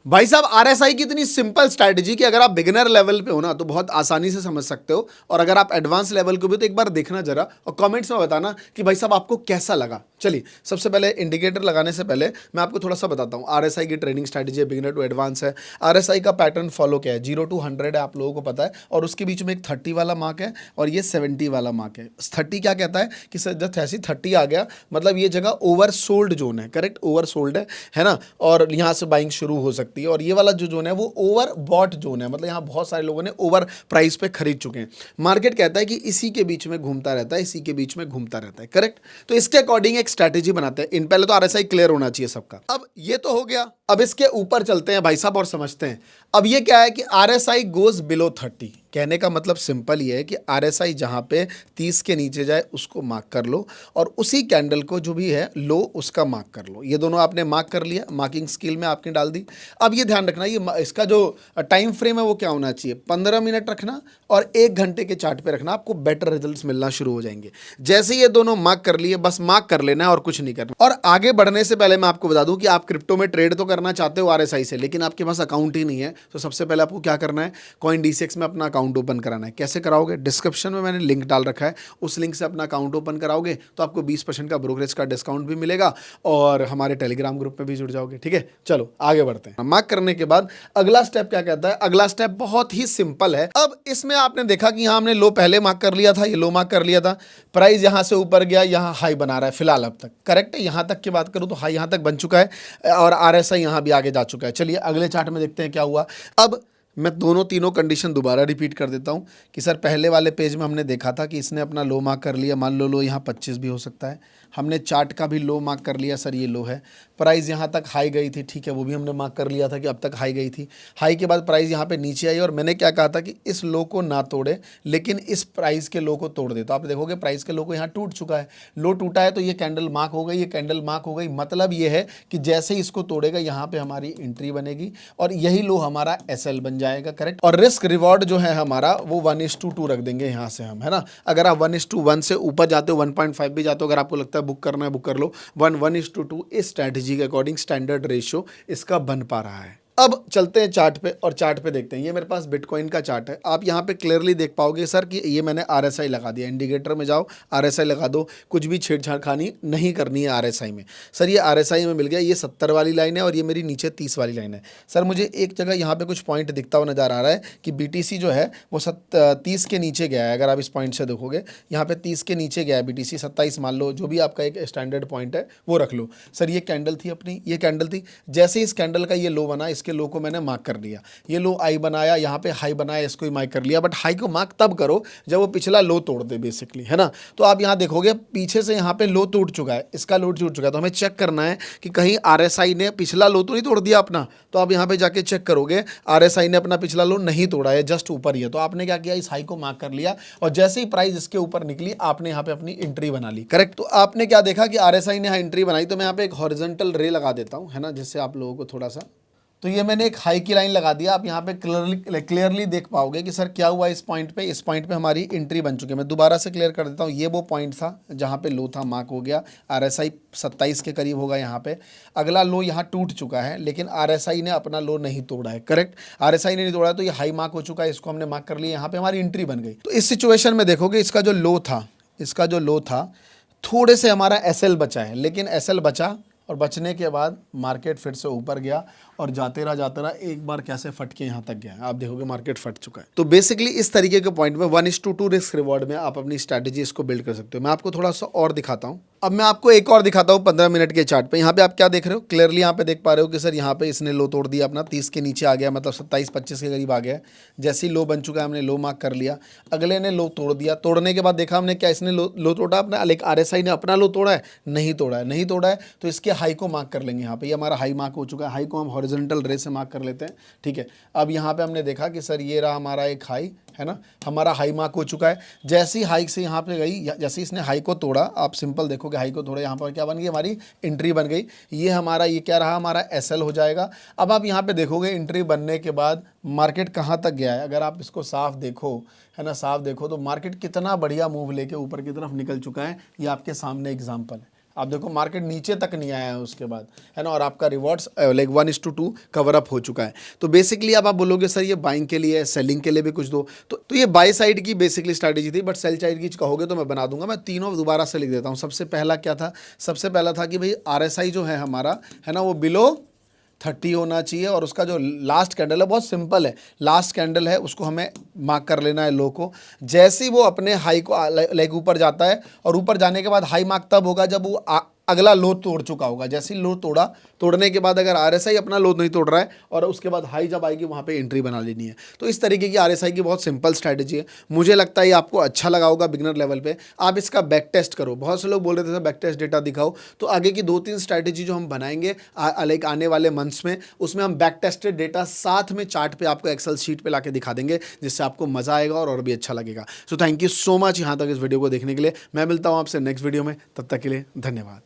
भाई साहब आरएसआई की इतनी सिंपल स्ट्रैटेजी कि अगर आप बिगिनर लेवल पे हो ना तो बहुत आसानी से समझ सकते हो, और अगर आप एडवांस लेवल को भी तो एक बार देखना जरा और कमेंट्स में बताना कि भाई साहब आपको कैसा लगा। चलिए सबसे पहले इंडिकेटर लगाने से पहले मैं आपको थोड़ा सा बताता हूँ। आरएसआई की ट्रेडिंग स्ट्रैटेजी है, बिगिनर टू एडवांस है। आरएसआई का पैटर्न फॉलो क्या है, 0 to 100 है, आप लोगों को पता है, और उसके बीच में एक 30 वाला मार्क है और ये 70 वाला मार्क है। 30 क्या कहता है कि सर जब ऐसी 30 आ गया मतलब ये जगह ओवर सोल्ड जोन है, करेक्ट, ओवर सोल्ड है ना, और यहाँ से बाइंग शुरू हो सकती है। और ये वाला जो जोन है वो ओवर बॉट जोन है, मतलब यहाँ बहुत सारे लोगों ने ओवर प्राइस पे खरीद चुके हैं। मार्केट कहता है कि इसी के बीच में घूमता रहता है, इसी के बीच में घूमता रहता है, करेक्ट। तो इसके अकॉर्डिंग एक स्ट्रैटेजी बनाते हैं। इन पहले तो आरएसआई क्लियर होना चाहिए सबका। अब ये तो हो गया, अब इसके ऊपर चलते हैं भाई साहब और समझते हैं। अब ये क्या है कि आरएसआई गोज बिलो 30। कहने का मतलब सिंपल ये है कि आरएसआई जहां पे 30 के नीचे जाए उसको मार्क कर लो, और उसी कैंडल को जो भी है लो उसका मार्क कर लो। ये दोनों आपने मार्क कर लिया, मार्किंग स्केल में आपने डाल दी। अब ये ध्यान रखना, ये इसका जो टाइम फ्रेम है वो क्या होना चाहिए, 15 मिनट रखना और 1 घंटे के चार्ट पे रखना, आपको बेटर रिजल्ट्स मिलना शुरू हो जाएंगे। जैसे ये दोनों मार्क कर लिए, बस मार्क कर लेना है और कुछ नहीं करना। और आगे बढ़ने से पहले मैं आपको बता दूं कि आप क्रिप्टो में ट्रेड तो करना चाहते हो आरएसआई से, लेकिन आपके पास अकाउंट ही नहीं है। तो सबसे पहले आपको क्या करना है, कॉइन डीसीएक्स में अपना अकाउंट ओपन कराना है। कैसे कराओगे, डिस्क्रिप्शन में मैंने लिंक डाल रखा है, उस लिंक से अपना अकाउंट ओपन कराओगे तो आपको 20% का ब्रोकरेज का डिस्काउंट भी मिलेगा और हमारे टेलीग्राम ग्रुप में भी जुड़ जाओगे। ठीक है, चलो आगे बढ़ते हैं। मार्क करने के बाद अगला स्टेप क्या कहता है, अगला स्टेप बहुत ही सिंपल है। अब इसमें आपने देखा कि यहां हमने लो पहले मार्क कर लिया था, ये लो मार्क कर लिया था, प्राइस यहां से ऊपर गया, यहां हाई बना रहा है फिलहाल अब तक, करेक्ट है। यहां तक की बात करूं तो हाई यहां तक बन चुका है और आरएसआई यहां भी आगे जा चुका है। चलिए अगले चार्ट में देखते हैं क्या हुआ। अब मैं दोनों तीनों कंडीशन दोबारा रिपीट कर देता हूं कि सर पहले वाले पेज में हमने देखा था कि इसने अपना लो मार्क कर लिया, मान लो यहाँ 25 भी हो सकता है। हमने चार्ट का भी लो मार्क कर लिया, सर ये लो है। प्राइस यहाँ तक हाई गई थी, ठीक है, वो भी हमने मार्क कर लिया था कि अब तक हाई गई थी। हाई के बाद प्राइस यहाँ पे नीचे आई और मैंने क्या कहा था कि इस लो को ना तोड़े लेकिन इस प्राइस के लो को तोड़ दे। तो आप देखोगे प्राइस के लो को यहाँ टूट चुका है, लो टूटा है तो ये कैंडल मार्क हो गई, ये कैंडल मार्क हो गई। मतलब ये है कि जैसे ही इसको तोड़ेगा यहाँ पे हमारी एंट्री बनेगी और यही लो हमारा एसएल बन जाएगा, करेक्ट। और रिस्क रिवॉर्ड जो है हमारा वो 1:2 रख देंगे यहाँ से हम, है ना। अगर आप 1:1 से ऊपर जाते हो, 1.5 भी जाते हो, अगर आपको लगता है बुक करना है बुक कर लो। 1:2 इस स्ट्रैटेजी के अकॉर्डिंग स्टैंडर्ड रेशियो इसका बन पा रहा है। अब चलते हैं चार्ट पे और चार्ट पे देखते हैं। ये मेरे पास बिटकॉइन का चार्ट है, आप यहाँ पे क्लियरली देख पाओगे सर कि ये मैंने आरएसआई लगा दिया। इंडिकेटर में जाओ, आरएसआई लगा दो, कुछ भी छेड़छाड़ खानी नहीं करनी है आरएसआई में। सर ये आरएसआई में मिल गया, ये 70 वाली लाइन है और ये मेरी नीचे 30 वाली लाइन है। सर मुझे एक जगह यहाँ पे कुछ पॉइंट दिखता हुआ नजर आ रहा है कि बीटीसी जो है वो 30 के नीचे गया है। अगर आप इस पॉइंट से देखोगे यहाँ पे 30 के नीचे गया है बीटीसी, 27 मान लो, जो भी आपका एक स्टैंडर्ड पॉइंट है वो रख लो। सर ये कैंडल थी अपनी, ये कैंडल थी, जैसे इस कैंडल का ये लो बना, इसके लो को मैंने मार्क कर लिया। ये लो आई बनाया, यहाँ पे हाई बनाया, इसको ही मार्क कर लिया। बट हाई को मार्क तब करो जब वो पिछला लो तोड़ दे बेसिकली, है ना। तो आप यहाँ देखोगे पीछे से यहाँ पे लो टूट चुका है, इसका लो टूट चुका है, तो हमें चेक करना है कि कहीं आरएसआई ने पिछला लो तो नहीं तोड़ दिया अपना। तो आप यहाँ पे जाके चेक करोगे आरएसआई ने अपना पिछला लो नहीं तोड़ा है, जस्ट ऊपर ही है। तो आपने क्या किया, इस हाई को मार्क कर लिया और जैसे ही प्राइस इसके ऊपर निकली आपने यहाँ पे अपनी एंट्री बना ली, करेक्ट। तो आपने क्या देखा कि आरएसआई ने एंट्री बनाई, तो मैं यहाँ पे एक हॉरिजॉन्टल रे लगा देता हूँ, है ना, जिससे आप लोगों को थोड़ा सा, तो ये मैंने एक हाई की लाइन लगा दिया। आप यहाँ पे क्लियरली देख पाओगे कि सर क्या हुआ इस पॉइंट पे हमारी एंट्री बन चुकी है। मैं दोबारा से क्लियर कर देता हूँ, ये वो पॉइंट था जहाँ पे लो था, मार्क हो गया, आरएसआई 27 के करीब होगा यहाँ पे। अगला लो यहाँ टूट चुका है लेकिन आरएसआई ने अपना लो नहीं तोड़ा है, करेक्ट। आरएसआई ने नहीं तोड़ा तो ये हाई मार्क हो चुका है, इसको हमने मार्क कर लिया, यहाँ पे हमारी एंट्री बन गई। तो इस सिचुएशन में देखोगे इसका जो लो था थोड़े से हमारा एसएल बचा है, लेकिन एसएल बचा और बचने के बाद मार्केट फिर से ऊपर गया और जाते रहा एक बार कैसे फट के यहाँ तक गया, आप देखोगे मार्केट फट चुका है। तो बेसिकली इस तरीके के पॉइंट में 1:2 रिस्क रिवॉर्ड में आप अपनी स्ट्रैटेजी इसको बिल्ड कर सकते हो। मैं आपको थोड़ा सा और दिखाता हूँ। अब मैं आपको एक और दिखाता हूँ 15 मिनट के चार्ट पे। यहाँ पे आप क्या देख रहे हो, क्लियरली यहाँ पे देख पा रहे हो कि सर यहाँ पे इसने लो तोड़ दिया अपना, 30 के नीचे आ गया, मतलब 27-25 के करीब आ गया। जैसे ही लो बन चुका है हमने लो मार्क कर लिया, अगले ने लो तोड़ दिया। तोड़ने के बाद देखा हमने क्या, इसने लो तोड़ा अपना, लेकिन आरएसआई ने अपना लो तोड़ा है, नहीं तोड़ा है। तो इसके हाई को मार्क कर लेंगे यहाँ पे, ये हमारा हाई मार्क हो चुका है। हाई को हम हॉरिजॉन्टल रे से मार्क कर लेते हैं, ठीक है। अब यहाँ पे हमने देखा कि सर ये रहा हमारा एक हाई, है ना, हमारा हाई मार्क हो चुका है। जैसी हाई से यहाँ पे गई, जैसे इसने हाई को तोड़ा, आप सिंपल देखोगे हाई को तोड़ा, यहाँ पर क्या बन गई, हमारी एंट्री बन गई। ये हमारा, ये क्या रहा, हमारा एसएल हो जाएगा। अब आप यहाँ पे देखोगे एंट्री बनने के बाद मार्केट कहाँ तक गया है। अगर आप इसको साफ देखो, है ना, साफ देखो तो मार्केट कितना बढ़िया मूव लेके ऊपर की तरफ निकल चुका है। ये आपके सामने एग्जाम्पल है, आप देखो मार्केट नीचे तक नहीं आया है उसके बाद, है ना, और आपका रिवॉर्ड्स लाइक 1:2 कवर अप हो चुका है। तो बेसिकली अब आप बोलोगे सर ये बाइंग के लिए, सेलिंग के लिए भी कुछ दो, तो ये बाय साइड की बेसिकली स्ट्रैटेजी थी, बट सेल साइड की कहोगे तो मैं बना दूंगा। मैं तीनों दोबारा से लिख देता हूँ। सबसे पहला क्या था? सबसे पहला था कि भाई RSI जो है हमारा, है ना, वो बिलो 30 होना चाहिए, और उसका जो लास्ट कैंडल है बहुत सिंपल है, लास्ट कैंडल है उसको हमें मार्क कर लेना है लो को। जैसे ही वो अपने हाई को लाइक ऊपर जाता है, और ऊपर जाने के बाद हाई मार्क तब होगा जब वो अगला लो तोड़ चुका होगा। जैसे ही लो तोड़ा, तोड़ने के बाद अगर RSI अपना लो नहीं तोड़ रहा है और उसके बाद हाई जब आएगी वहाँ पे एंट्री बना लेनी है। तो इस तरीके की RSI की बहुत सिंपल स्ट्रैटेजी है। मुझे लगता है ये आपको अच्छा लगा होगा बिगिनर लेवल पे। आप इसका बैक टेस्ट करो। बहुत से लोग बोल रहे थे बैक टेस्ट डेटा दिखाओ, तो आगे की 2-3 स्ट्रैटेजी जो हम बनाएंगे लाइक आने वाले मंथ्स में, उसमें हम बैक टेस्टेड डेटा साथ में चार्ट पे आपको एक्सेल शीट पे लाके दिखा देंगे, जिससे आपको मजा आएगा और भी अच्छा लगेगा। So thank you so much यहाँ तक इस वीडियो को देखने के लिए। मैं मिलता हूँ आपसे नेक्स्ट वीडियो में, तब तक के लिए धन्यवाद।